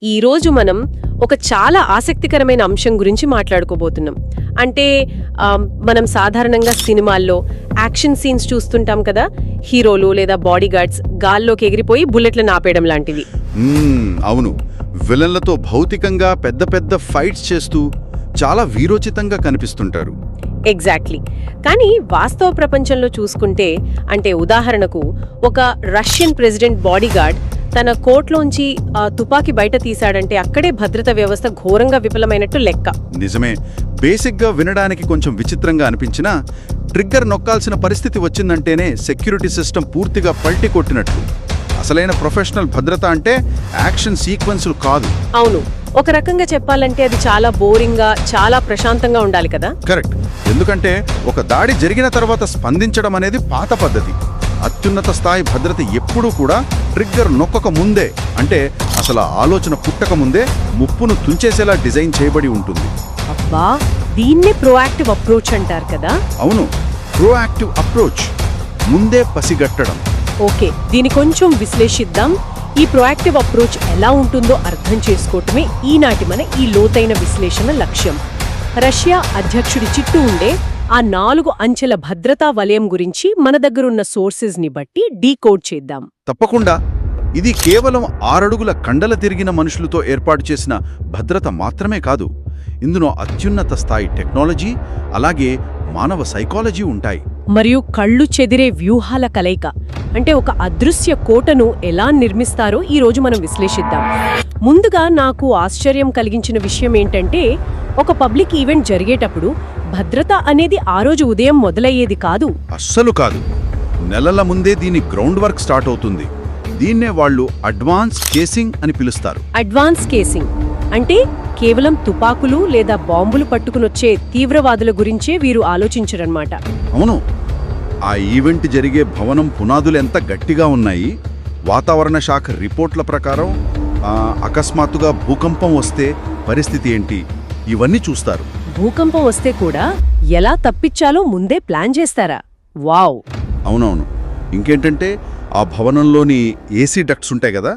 ఈరోజు మనం ఒక చాలా ఆసక్తికరమైన అంశం గురించి మాట్లాడుకోబోతున్నాం. అంటే మనం సాధారణంగా సినిమాల్లో యాక్షన్ సీన్స్ చూస్తుంటాం కదా, హీరోలు లేదా బాడీగార్డ్స్ గాల్లోకి ఎగిరిపోయి బుల్లెట్లను ఆపేయడం లాంటివి. అవును, విలన్లతో భౌతికంగా పెద్ద పెద్ద ఫైట్స్ చేస్తూ చాలా వీరోచితంగా కనిపిస్తుంటారు. ఎగ్జాక్ట్లీ. కానీ వాస్తవ ప్రపంచంలో చూసుకుంటే, అంటే ఉదాహరణకు ఒక రష్యన్ ప్రెసిడెంట్ బాడీగార్డ్ తన కోట్లోంచి తుపాకీ బయట తీశాడంటే అక్కడే భద్రతా వ్యవస్థ ఘోరంగా విఫలమైనట్టు లెక్క. నిజమే. బేసిక్గా వినడానికి కొంచెం విచిత్రంగా అనిపించినా ట్రిగ్గర్ నొక్కాల్సిన పరిస్థితి వచ్చిందంటేనే సెక్యూరిటీ సిస్టమ్ పూర్తిగా పల్టీ కొట్టినట్లు. అసలైన ప్రొఫెషనల్ భద్రత అంటే యాక్షన్ సీక్వెన్సులు కాదు. అవును, ఒక రకంగా చెప్పాలంటే అది చాలా బోరింగ్గా, చాలా ప్రశాంతంగా ఉండాలి కదా. కరెక్ట్. ఎందుకంటే ఒక దాడి జరిగిన తర్వాత స్పందించడం అనేది పాత పద్ధతి. అత్యున్నత స్థాయి భద్రత ఎప్పుడూ కూడా ట్రిగ్గర్ నొక్కక ముందే, అంటే అసలు ఆలోచన పుట్టక ముందే ముప్పును తుంచేసేలా డిజైన్ చేయబడి ఉంటుంది. అబ్బా, దీన్నే ప్రోయాక్టివ్ అప్రోచ్ అంటారు కదా. అవును, ప్రోయాక్టివ్ అప్రోచ్, ముందే పసిగట్టడం. ఓకే, దీని కొంచెం విశ్లేషిద్దాం. ఈ ప్రోయాక్టివ్ అప్రోచ్ ఎలా ఉంటుందో అర్థం చేసుకోవటమే ఈనాటి మన ఈ లోతైన విశ్లేషణ లక్ష్యం. రష్యా అధ్యక్షుడి చుట్టూ ఉండే ఆ 4 అంచెల భద్రతా వలయం గురించి మన దగ్గరున్న సోర్సెస్ ని బట్టి డీకోడ్ చేద్దాం. తప్పకుండా. ఇది కేవలం 6 అడుగుల కండల తిరిగిన మనుషులతో ఏర్పాటు చేసిన భద్రత మాత్రమే కాదు. ఇందులో అత్యున్నత స్థాయి టెక్నాలజీ, అలాగే మానవ సైకాలజీ ఉంటాయి. మరియు కళ్ళు చెదిరే వ్యూహాల కలయిక, అంటే ఒక అదృశ్య కోటను ఎలా నిర్మిస్తారో ఈరోజు మనం విశ్లేషిద్దాం. ముందుగా నాకు ఆశ్చర్యం కలిగించిన విషయం ఏంటంటే, ఒక పబ్లిక్ ఈవెంట్ జరిగేటప్పుడు భద్రత అనేది ఆ రోజు ఉదయం మొదలయ్యేది కాదు. అస్సలు కాదు. నెలల ముందే దీని గ్రౌండ్ వర్క్ స్టార్ట్ అవుతుంది. దీన్నే వాళ్ళు అడ్వాన్స్ కేసింగ్ అని పిలుస్తారు. అడ్వాన్స్ కేసింగ్ అంటే కేవలం తుపాకులు లేదా బాంబులు పట్టుకునొచ్చే తీవ్రవాదుల గురించే వీరు ఆలోచించరన్నమాట. అవును, ఆ ఈవెంట్ జరిగే భవనం పునాదులు ఎంత గట్టిగా ఉన్నాయి, వాతావరణ శాఖ రిపోర్ట్ల ప్రకారం అకస్మాత్తుగా భూకంపం వస్తే పరిస్థితి ఏంటి, ఇవన్నీ చూస్తారు. భూకంపం వస్తే కూడా ఎలా తప్పించాలో ముందే ప్లాన్ చేస్తారా? వావ్. అవునవును. ఇంకేంటంటే ఆ భవనంలోని ఏసీ డక్ట్స్ ఉంటాయి కదా,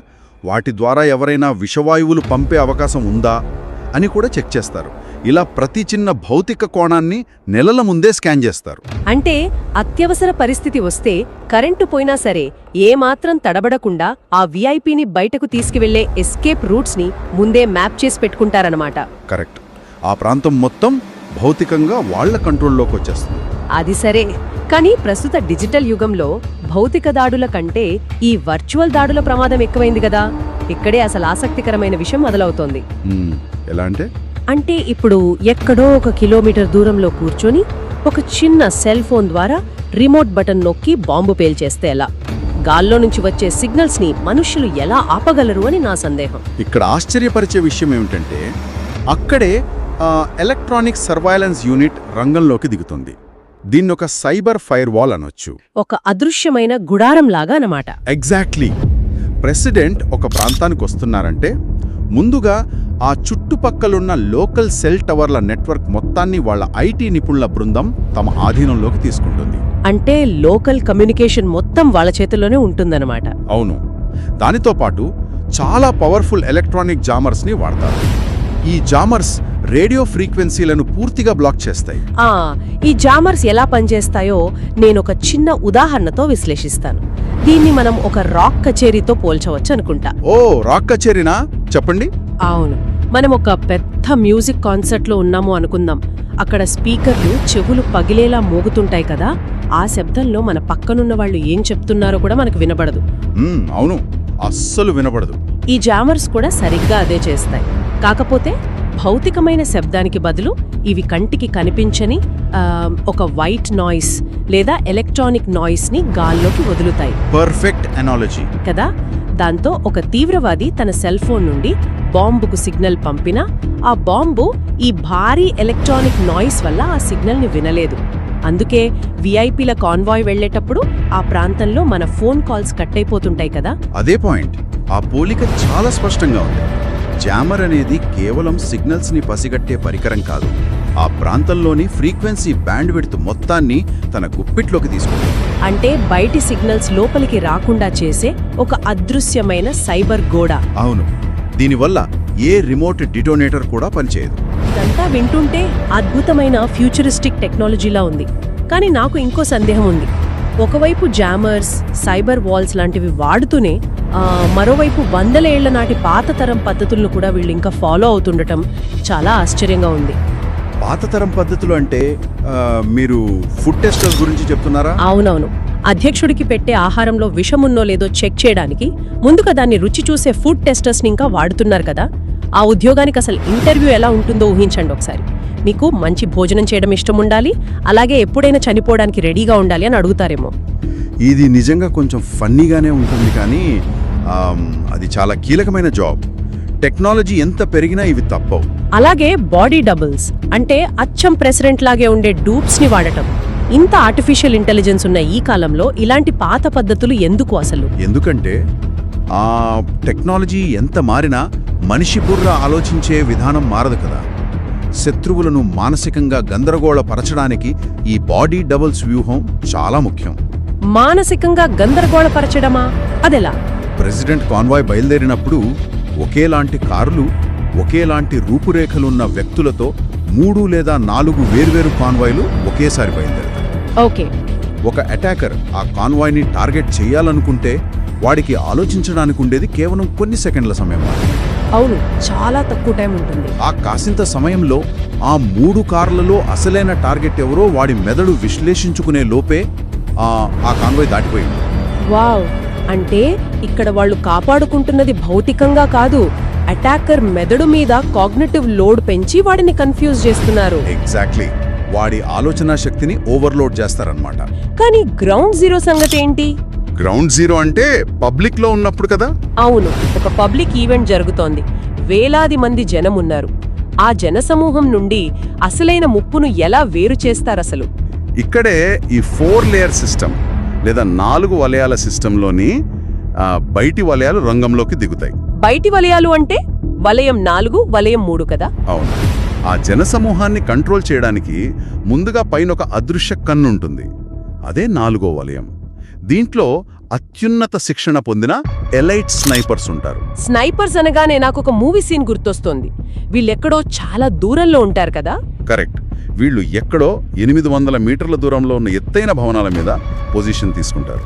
వాటి ద్వారా ఎవరైనా విషవాయువులు పంపే అవకాశం ఉందా అని కూడా చెక్ చేస్తారు. ఇలా ప్రతి చిన్న భౌతిక కోణాన్ని నెలల ముందే స్కాన్ చేస్తారు. అంటే అత్యవసర పరిస్థితి వస్తే కరెంటు పోయినా సరే ఏమాత్రం తడబడకుండా ఆ విఐపిని బయటకు తీసుకువెళ్లే ఎస్కేప్ రూట్స్ ని ముందే మ్యాప్ చేసి పెట్టుకుంటారన్నమాట. కరెక్ట్. ఆ ప్రాంతం మొత్తం భౌతికంగా వాళ్ల కంట్రోల్లోకి వచ్చేస్తుంది. అది సరే, కానీ ప్రస్తుత డిజిటల్ యుగంలో భౌతిక దాడుల కంటే ఈ వర్చువల్ దాడుల ప్రమాదం ఎక్కువైంది కదా. ఇక్కడే అసలు ఆసక్తికరమైన విషయం మొదలవుతోంది. ఎలా అంటే ఇప్పుడు ఎక్కడో 1 కిలోమీటర్ దూరంలో కూర్చొని ఒక చిన్న సెల్ ఫోన్ ద్వారా రిమోట్ బటన్ నొక్కి బాంబు పేల్చేస్తే ఎలా? గాల్లో నుంచి వచ్చే సిగ్నల్స్ ని మనుషులు ఎలా ఆపగలరు అని నా సందేహం. ఇక్కడ ఆశ్చర్యపరిచే విషయం ఏమిటంటే, అక్కడే ఎలక్ట్రానిక్ సర్వైలెన్స్ యూనిట్ రంగంలోకి దిగుతుంది. దీన్నొక సైబర్ ఫైర్ వాల్ అనొచ్చు. ఒక అదృశ్యమైన గుడారం లాగా అన్నమాట. ఎగ్జాక్ట్లీ. ప్రెసిడెంట్ ఒక ప్రాంతానికి వస్తున్నారంటే ముందుగా ఆ చుట్టుపక్కలున్న లోకల్ సెల్ టవర్ల నెట్వర్క్ మొత్తాన్ని వాళ్ళ ఐటీ నిపుణుల బృందం తమ ఆధీనంలోకి తీసుకుంటుంది. అంటే లోకల్ కమ్యూనికేషన్ మొత్తం వాళ్ళ చేతుల్లోనే ఉంటుందన్నమాట. అవును. దానితో పాటు చాలా పవర్ఫుల్ ఎలక్ట్రానిక్ జామర్స్ని వాడతారు. ఈ జామర్స్ రేడియో ఫ్రీక్వెన్సీలను పూర్తిగా బ్లాక్ చేస్తాయి. ఈ జామర్స్ ఎలా పనిచేస్తాయో నేనొక చిన్న ఉదాహరణతో విశ్లేషిస్తాను. దీన్ని మనం ఒక రాక్ కచేరీతో పోల్చవచ్చు అనుకుంటా. ఓ, రాక్ కచేరీనా? చెప్పండి. అవును, మనం ఒక పెద్ద మ్యూజిక్ కాన్సర్ట్లో ఉన్నాము అనుకుందాం. అక్కడ స్పీకర్లు చెవులు పగిలేలా మోగుతుంటాయి కదా. ఆ శబ్దంలో మన పక్కనున్న వాళ్ళు ఏం చెప్తున్నారో కూడా మనకు వినపడదు. అవును, అస్సలు వినపడదు. ఈ జామర్స్ కూడా సరిగ్గా అదే చేస్తాయి. కాకపోతే భౌతికమైన శబ్దానికి బదులు ఇవి కంటికి కనిపించని ఒక వైట్ నాయిస్ లేదా ఎలక్ట్రానిక్ నాయిస్ ని గాల్లోకి వదులుతాయి. పర్ఫెక్ట్ అనాలజీ కదా. దాంతో ఒక తీవ్రవాది తన సెల్ ఫోన్ నుండి బాంబుకు సిగ్నల్ పంపినా ఆ బాంబు ఈ భారీ ఎలక్ట్రానిక్ నాయిస్ వల్ల ఆ సిగ్నల్ ని వినలేదు. అందుకే విఐపీల కాన్వాయ్ వెళ్లేటప్పుడు ఆ ప్రాంతంలో మన ఫోన్ కాల్స్ కట్ అయిపోతుంటాయి కదా. అదే పాయింట్. ఆ పోలిక చాలా స్పష్టంగా ఉంది. జామర్ అనేది కేవలం సిగ్నల్స్ ని పసిగట్టే పరికరం కాదు. ఆ ప్రాంతంలోని ఫ్రీక్వెన్సీ బ్యాండ్ విడ్త్ మొత్తాన్ని తన గుప్పిట్లోకి తీసుకుంటుంది. అంటే బయటి సిగ్నల్స్ లోపలికి రాకుండా చేసే ఒక అదృశ్యమైన సైబర్ గోడ. అవును. దీనివల్ల ఏ రిమోట్ డిటోనేటర్ కూడా పనిచేయదు. ఇదంతా వింటుంటే అద్భుతమైన ఫ్యూచరిస్టిక్ టెక్నాలజీలా ఉంది. కానీ నాకు ఇంకో సందేహం ఉంది. ఒకవైపు జామర్స్, సైబర్ వాల్స్ లాంటివి వాడుతూనే మరోవైపు 100 ఏళ్ల నాటి పాత తరం పద్ధతులను కూడా వీళ్ళు ఇంకా ఫాలో అవుతుండటం చాలా ఆశ్చర్యంగా ఉంది. పాత తరం పద్ధతులు అంటే మీరు ఫుడ్ టెస్టర్స్ గురించి చెప్తున్నారా? అవునవును. అధ్యక్షుడికి పెట్టే ఆహారంలో విషమున్నో లేదో చెక్ చేయడానికి ముందుగా దాన్ని రుచి చూసే ఫుడ్ టెస్టర్స్ని ఇంకా వాడుతున్నారు కదా. ఆ ఉద్యోగానికి అసలు ఇంటర్వ్యూ ఎలా ఉంటుందో ఊహించండి ఒకసారి. మీకు మంచి భోజనం చేయడం ఇష్టం ఉండాలి, అలాగే ఎప్పుడైనా చనిపోవడానికి రెడీగా ఉండాలి అని అడుగుతారేమో. ఇది నిజంగా కొంచెం ఫన్నీగానే ఉంటుంది, కానీ అది చాలా కీలకమైన జాబ్. టెక్నాలజీ ఎంత పెరిగినా ఇవి తప్పవు. అలాగే బాడీ డబుల్స్ అంటే అచ్చం ప్రెసిడెంట్ లాగే ఉండే డూప్స్ని వాడటం. ఇంత ఆర్టిఫిషియల్ ఇంటెలిజెన్స్ ఉన్న ఈ కాలంలో ఇలాంటి పాత పద్ధతులు ఎందుకు అసలు? ఎందుకంటే ఆ టెక్నాలజీ ఎంత మారినా మనిషి బుర్ర ఆలోచించే విధానం మారదు కదా. శత్రువులను మానసికంగా గందరగోళపరచడానికి ఈ బాడీ డబుల్స్ వ్యూహం చాలా ముఖ్యం. మానసికంగా గందరగోళపరచడమా? అదెలా? ప్రెసిడెంట్ కాన్వాయ్ బయలుదేరినప్పుడు ఒకేలాంటి కార్లు, ఒకేలాంటి రూపురేఖలున్న వ్యక్తులతో 3 లేదా 4 వేర్వేరు కాన్వాయ్లు ఒకేసారి బయలుదేరుతారు. ఓకే. ఒక అటాకర్ ఆ కాన్వాయ్ని టార్గెట్ చేయాలనుకుంటే వాడికి ఆలోచించడానికి ఉండేది కేవలం కొన్ని సెకండ్ల సమయం. అవును, చాలా తక్కువ టైం ఉంటుంది. ఆ కాసింత సమయంలో ఆ 3 కార్లలో అసలైన టార్గెట్ ఎవరో వాడి మెదడు విశ్లేషించుకునే లోపే ఆ కాన్వాయ్ దాటిపోయింది. వావ్! అంటే ఇక్కడ వాళ్ళు కాపాడుకుంటున్నది భౌతికంగా కాదు, అటాకర్ మెదడు మీద కాగ్నిటివ్ లోడ్ పెంచి వాడిని కన్ఫ్యూజ్ చేస్తున్నారు. ఎగ్జాక్ట్లీ. వాడి ఆలోచనా శక్తిని ఓవర్లోడ్ చేస్తారన్నమాట. కానీ గ్రౌండ్ జీరో సంగతి ఏంటి? గ్రౌండ్ జీరో అంటే పబ్లిక్ లో ఉన్నప్పుడు కదా. అవును, ఒక పబ్లిక్ ఈవెంట్ జరుగుతోంది. వేలాది మంది జనం ఉన్నారు. ఆ జనసమూహం నుండి అసలైన ముప్పును ఎలా వేరు చేస్తారసలు? ఇక్కడే ఈ 4 లేయర్ సిస్టమ్ లేదా 4 వలయాల సిస్టంలోని బయటి వలయాలు రంగంలోకి దిగుతాయి. బయటి వలయాలు అంటే వలయం 4, వలయం 3 కదా? అవును. ఆ జనసమూహాన్ని కంట్రోల్ చేయడానికి ముందుగా పైన ఒక అదృశ్య కన్ను ఉంటుంది. అదే 4వ వలయం. దీంట్లో అత్యున్నత శిక్షణ పొందిన ఎలైట్ స్నైపర్స్ ఉంటారు. స్నైపర్స్ అనగానే నాకు ఒక మూవీ సీన్ గుర్తొస్తోంది. వీళ్ళెక్కడో చాలా దూరంలో ఉంటారు కదా? కరెక్ట్. వీళ్ళు ఎక్కడో 800 మీటర్ల దూరంలో ఉన్న ఎత్తైన భవనాల మీద పొజిషన్ తీసుకుంటారు.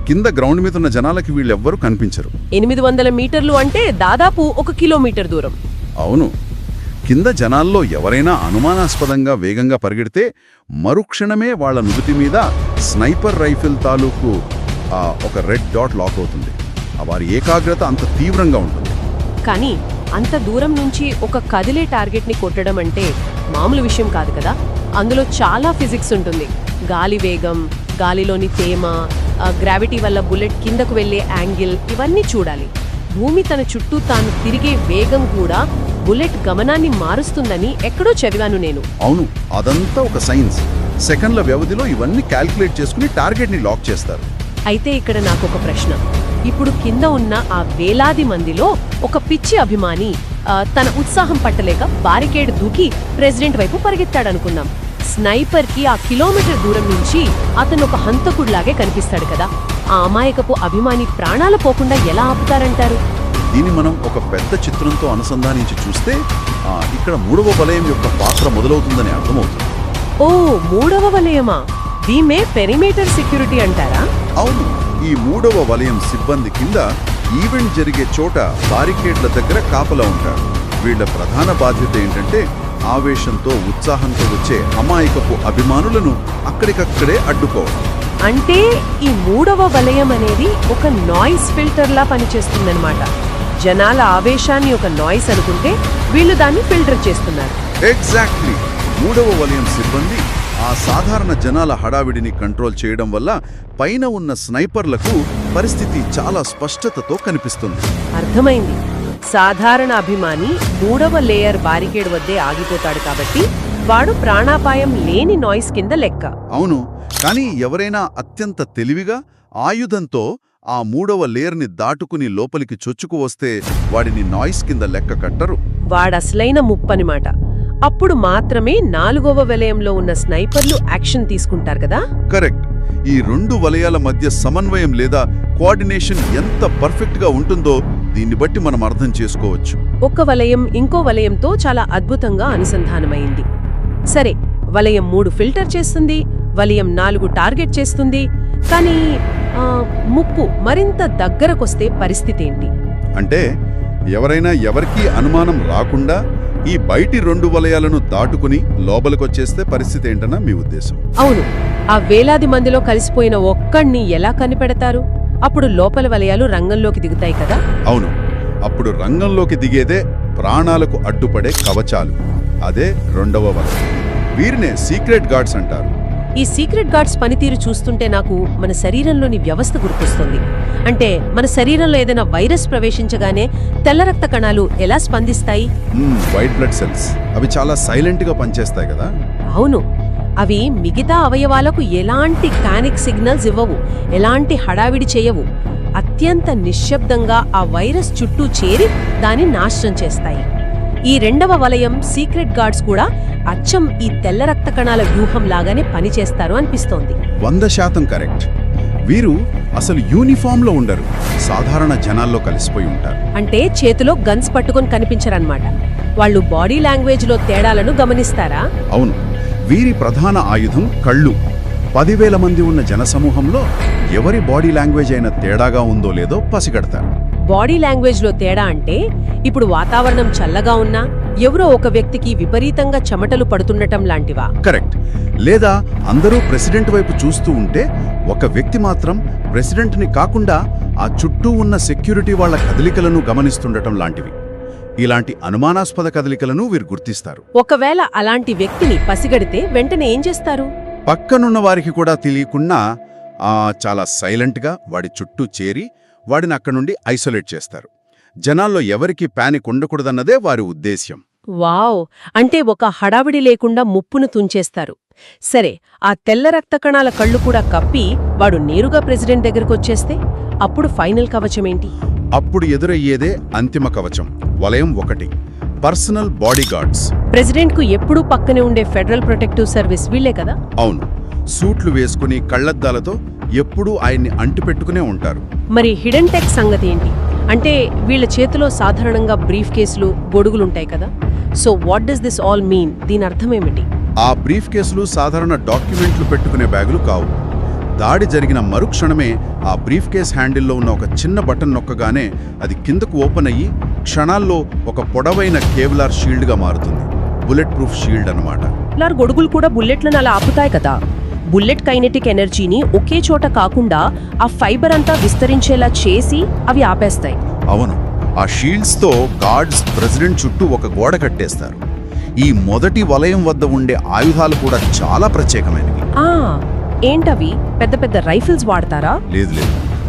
కింద గ్రౌండ్ మీద ఉన్న జనాలకి వీళ్ళెవ్వరూ కనిపించరు. 800 మీటర్లు అంటే దాదాపు 1 కిలోమీటర్ దూరం. అవును. కింద జనాల్లో ఎవరైనా అనుమానాస్పదంగా వేగంగా పరిగెడితే మరుక్షణమే వాళ్ల నుదుటి మీద స్నైపర్ రైఫిల్ తాలూకు ఒక రెడ్ డాట్ లాక్ అవుతుంది. వారి ఏకాగ్రత అంత తీవ్రంగా ఉంటుంది. కానీ అంత దూరం నుంచి ఒక కదిలే టార్గెట్ని కొట్టడం అంటే మామూలు విషయం కాదు కదా. అందులో చాలా ఫిజిక్స్ ఉంటుంది. గాలి వేగం, గాలిలోని తేమ, గ్రావిటీ వల్ల బుల్లెట్ కిందకు వెళ్లే యాంగిల్, ఇవన్నీ చూడాలి. భూమి తన చుట్టూ తాను తిరిగే వేగం కూడా బుల్లెట్ గమనాన్ని మారుస్తుందని ఎక్కడో చదివాను నేను. అవును, అదంతా ఒక సైన్స్. సెకండ్ల వ్యవధిలో ఇవన్నీ క్యాల్కులేట్ చేసుకుని టార్గెట్ని లాక్ చేస్తారు. అయితే ఇక్కడ నాకు ఒక ప్రశ్న. ఇప్పుడు కింద ఉన్న ఆ వేలాది మందిలో ఒక పిచ్చి అభిమాని తన ఉత్సాహం పట్టలేక బారికేడ్ దూకి ప్రెసిడెంట్ వైపు పరిగెత్తాడనుకుందాం. స్నైపర్కి ఆ కిలోమీటర్ దూరం నుంచి అతను ఒక హంతకుడిలాగే కనిపిస్తాడు కదా. ఆ అమాయకపు అభిమాని ప్రాణాలు పోకుండా ఎలా ఆపుతారంటారు? దీన్ని మనం ఒక పెద్ద చిత్రంతో అనుసంధానించి చూస్తే ఇక్కడ 3వ వలయం యొక్క పాత్ర మొదలవుతుందని అర్థమవుతుంది. ఓ, 3వ వలయమా? దీమే పెరిమీటర్ సెక్యూరిటీ అంటారా? అవును. ఈ 3వ వలయం సిబ్బంది కింద ఈవెంట్ జరిగే చోట బారికేడ్ల దగ్గర కాపలా ఉంటారు. వీళ్ల ప్రధాన బాధ్యత ఏంటంటే ఆవేశంతో, ఉత్సాహంతో వచ్చే అమాయకపు అభిమానులను అక్కడికక్కడే అడ్డుకోవడం. అంటే ఈ 3వ వలయం అనేది ఒక నాయిస్ ఫిల్టర్లా పనిచేస్తుందన్నమాట. జనాల ఆవేశాన్ని ఒక నాయిస్ అనుకుంటే వీళ్ళు దాన్ని ఫిల్టర్ చేస్తున్నారు. ఎగ్జాక్ట్లీ. 3వ వలయం సిబ్బంది ఆ సాధారణ జనాల హడావిడిని కంట్రోల్ చేయడం వల్ల పైన ఉన్న స్నైపర్లకు పరిస్థితి చాలా స్పష్టతతో కనిపిస్తుంది. అర్థమైంది. సాధారణ అభిమాని 3వ లేయర్ బారికేడ్ వద్దే ఆగిపోతాడు కాబట్టి వాడు ప్రాణాపాయం లేని నాయిస్ కింద లెక్క. అవును. కానీ ఎవరైనా అత్యంత తెలివిగా ఆయుధంతో ఆ 3వ లేయర్ని దాటుకుని లోపలికి చొచ్చుకు వస్తే వాడిని నాయిస్ కింద లెక్క కట్టరు. వాడసలైన ముప్పనిమాట. అప్పుడు మాత్రమే 4వ వలయంలో ఉన్న స్నైపర్లు యాక్షన్ తీసుకుంటారు కదా? కరెక్ట్. ఈ 2 వలయాల మధ్య సమన్వయం లేదా కోఆర్డినేషన్ ఎంత పర్ఫెక్ట్గా ఉంటుందో దీన్ని బట్టి మనం అర్థం చేసుకోవచ్చు. ఒక్క వలయం ఇంకో వలయంతో చాలా అద్భుతంగా అనుసంధానమైంది. సరే, వలయం 3 ఫిల్టర్ చేస్తుంది, వలయం 4 టార్గెట్ చేస్తుంది. కానీ ముప్పు మరింత దగ్గరకొస్తే పరిస్థితి ఏంటి? అంటే ఎవరైనా ఎవరికీ అనుమానం రాకుండా ఈ బయటి 2 వలయాలను దాటుకుని లోపలికొచ్చేస్తే పరిస్థితి ఏంటన్నా మీ ఉద్దేశం? అవును, ఆ వేలాది మందిలో కలిసిపోయిన ఒక్కణ్ణి ఎలా కనిపెడతారు? అప్పుడు లోపల వలయాలు రంగంలోకి దిగుతాయి కదా? అవును, అప్పుడు రంగంలోకి దిగేదే ప్రాణాలకు అడ్డుపడే కవచాలు. అదే 2వ వలయం. వీరినే సీక్రెట్ గార్డ్స్ అంటారు. ఈ సీక్రెట్ గార్డ్స్ పనితీరు చూస్తుంటే నాకు మన శరీరంలోని వ్యవస్థ గుర్తొస్తుంది. అంటే మన శరీరంలో ఏదైనా వైరస్ ప్రవేశించగానే తెల్ల రక్త కణాలు ఎలా స్పందిస్తాయి? White blood cells. అవి చాలా సైలెంట్గా పనిచేస్తాయి కదా? అవును, అవి మిగతా అవయవాలకు ఎలాంటి పానిక్ సిగ్నల్స్ ఇవ్వవు, ఎలాంటి హడావిడి చేయవు. అత్యంత నిశ్శబ్దంగా ఆ వైరస్ చుట్టూ చేరి దాన్ని నాశనం చేస్తాయి. ఈ 2వ వలయం సీక్రెట్ గార్డ్స్ కూడా అచ్చం ఈ తెల్ల రక్త కణాల వ్యూహం లాగానే పనిచేస్తారు అనిపిస్తోంది. 100% కరెక్ట్. వీరు అసలు యూనిఫామ్లో ఉండరు, సాధారణ జనాల్లో కలిసిపోయి ఉంటారు. అంటే చేతిలో గన్స్ పట్టుకొని కనిపించరన్నమాట. వాళ్ళు బాడీ లాంగ్వేజ్లో తేడాలను గమనిస్తారా? అవును, వీరి ప్రధాన ఆయుధం కళ్ళు. 10,000 మంది ఉన్న జనసమూహంలో ఎవరి బాడీ లాంగ్వేజ్ అయినా తేడాగా ఉందో లేదో పసిగడతారు. బాడీ లాంగ్వేజ్లో తేడా అంటే ఇప్పుడు వాతావరణం చల్లగా ఉన్నా ఎవరో ఒక వ్యక్తికి విపరీతంగా చెమటలు పడుతుండటం లాంటివా? కరెక్ట్. లేదా అందరూ ప్రెసిడెంట్ వైపు చూస్తూ ఉంటే ఒక వ్యక్తి మాత్రం ప్రెసిడెంట్ని కాకుండా ఆ చుట్టూ ఉన్న సెక్యూరిటీ వాళ్ల కదలికలను గమనిస్తుండటం లాంటివి. ఇలాంటి అనుమానాస్పద కదలికలను వీరు గుర్తిస్తారు. ఒకవేళ అలాంటి వ్యక్తిని పసిగడితే వెంటనే ఏం చేస్తారు? పక్కనున్న వారికి కూడా తెలియకుండా చాలా సైలెంట్గా వాడి చుట్టూ చేరి వాడిని అక్కడి నుండి ఐసోలేట్ చేస్తారు. జనాల్లో ఎవరికీ పానిక్ ఉండకూడదన్నదే వారి ఉద్దేశ్యం. వావ్! అంటే ఒక హడావిడి లేకుండా ముప్పును తుంచేస్తారు. సరే, ఆ తెల్ల రక్త కణాల కళ్ళు కూడా కప్పి వాడు నేరుగా ప్రెసిడెంట్ దగ్గరకొచ్చేస్తే అప్పుడు ఫైనల్ కవచమేంటి? అప్పుడు ఎదురయ్యేదే అంతిమ కవచం, వలయం 1, పర్సనల్ బాడీ గార్డ్స్. ప్రెసిడెంట్కు ఎప్పుడూ పక్కనే ఉండే ఫెడరల్ ప్రొటెక్టివ్ సర్వీస్ వీళ్లే కదా? అవును, సూట్లు వేసుకుని కళ్లద్దాలతో ఎప్పుడూ ఆయన్ని అంటిపెట్టుకునే ఉంటారు. మరి హిడెన్ టెక్ సంగతి ఏంటి? అంటే వీళ్ల చేతిలో సాధారణంగా బ్రీఫ్ కేసులు, గొడుగులుంటాయి కదా? So what does this all mean? దీని అర్థమేమిటి? ఆ బ్రీఫ్ కేసులు సాధారణ డాక్యుమెంట్లు పెట్టుకునే బ్యాగులు కావు. దాడి జరిగిన మరుక్షణమే ఆ బ్రీఫ్ కేస్ హ్యాండిల్లో ఉన్న ఒక చిన్న బటన్ నొక్కగానే అది కిందకు ఓపెన్ అయ్యి క్షణాల్లో ఒక పొడవైన కేవలార్ షీల్డ్గా మారుతుంది. బుల్లెట్ ప్రూఫ్ షీల్డ్ అన్నమాట. గొడుగులు కూడా బుల్లెట్లను అలా ఆపుతాయి కదా? బుల్లెట్ కైనెటిక్ ఎనర్జీని ఒకే చోట కాకుండా ఆ ఫైబర్ అంతా విస్తరించేలా చేసి అవి ఆపేస్తాయి. అవును, ఆ షీల్డ్స్తో గార్డ్స్ ప్రెసిడెంట్ చుట్టూ ఒక గోడ కట్టేస్తారు. ఈ మొదటి వలయం వద్ద ఉండే ఆయుధాలు కూడా చాలా ప్రత్యేకమైనవి. ఏంటవి? పెద్ద పెద్ద రైఫిల్స్ వాడతారా? లేదు,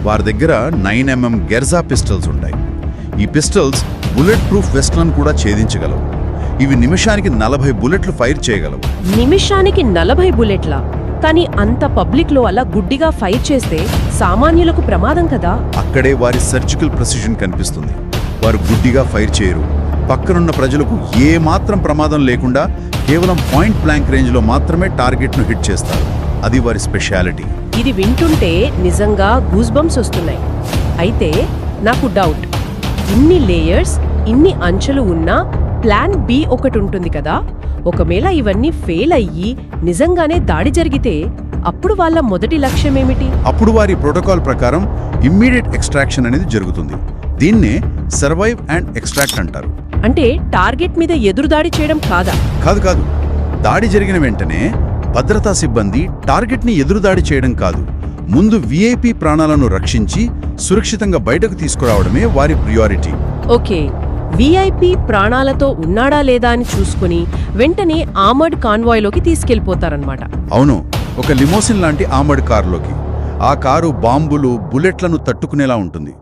వారి దగ్గర 9mm గెర్జా పిస్టల్స్ ఉంటాయి. ఈ పిస్టల్స్ బుల్లెట్ ప్రూఫ్ వెస్ట్లను కూడా ఛేదించగలవు. ఇవి నిమిషానికి 40 బుల్లెట్లు ఫైర్ చేయగలవు. నిమిషానికి 40 బుల్లెట్లా? కానీ అంత పబ్లిక్లో అలా గుడ్డిగా ఫైర్ చేస్తే సామాన్యులకు ప్రమాదం కదా? అక్కడే వారి సర్జికల్ ప్రెసిషన్ కనిపిస్తుంది. వారు గుడ్డిగా ఫైర్ చేయరు. పక్కనున్న ప్రజలకు ఏ మాత్రం ప్రమాదం లేకుండా కేవలం పాయింట్ బ్లాంక్ రేంజ్లో మాత్రమే టార్గెట్ను హిట్ చేస్తారు. అది వారి స్పెషాలిటీ. ఇది వింటుంటే నిజంగా గూస్ బంప్స్ వస్తున్నాయి. అయితే నాకు డౌట్, ఇన్ని లేయర్స్, ఇన్ని అంచెలు ఉన్నా ప్లాన్ బి ఒకటి ఉంటుంది కదా? ఒకవేళ ఇవన్నీ ఫెయిల్ అయ్యి నిజంగానే దాడి జరిగితే అప్పుడు వాళ్ళ మొదటి లక్ష్యమేమిటి? అప్పుడు వారి ప్రోటోకాల్ ప్రకారం ఇమ్మీడియట్ ఎక్స్ట్రాక్షన్ అనేది జరుగుతుంది. దీన్నే సర్వైవ్ అండ్ ఎక్స్ట్రాక్ట్ అంటారు. అంటే టార్గెట్ మీద ఎదురుదాడి చేయడం కాదా? కాదు. దాడి జరిగిన వెంటనే భద్రతా సిబ్బంది టార్గెట్ని ఎదురుదాడి చేయడం కాదు, ముందు విఐపి ప్రాణాలను రక్షించి సురక్షితంగా బయటకు తీసుకురావడమే వారి ప్రియారిటీ. ఓకే, విఐపి ప్రాణాలతో ఉన్నాడా లేదా అని చూసుకుని వెంటనే ఆర్మర్డ్ కాన్వాయ్లోకి తీసుకెళ్లిపోతారన్నమాట. అవును, ఒక లిమోసిన్ లాంటి ఆర్మర్డ్ కారులోకి. ఆ కారు బాంబులు, బుల్లెట్లను తట్టుకునేలా ఉంటుంది.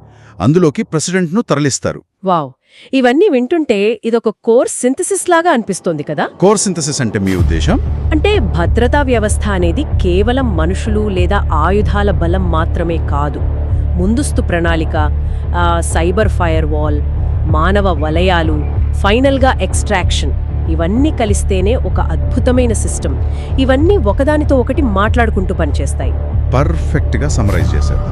అందులోకి ప్రెసిడెంట్ను తరలిస్తారు. వావ్, ఇవన్నీ వింటుంటే ఇదొక కోర్ సింథసిస్ లాగా అనిపిస్తోంది కదా? కోర్ సింథసిస్ అంటే మీ ఉద్దేశం? అంటే భద్రతా వ్యవస్థ అనేది కేవలం మనుషులు లేదా ఆయుధాల బలం మాత్రమే కాదు. ముందస్తు ప్రణాళిక, సైబర్ ఫైర్ వాల్, మానవ వలయాలు, ఫైనల్గా ఎక్స్ట్రాక్షన్, ఇవన్నీ కలిస్తేనే ఒక అద్భుతమైన సిస్టమ్. ఇవన్నీ ఒకదానితో ఒకటి మాట్లాడుకుంటూ పనిచేస్తాయి. పర్ఫెక్ట్గా సమరైజ్ చేశారు.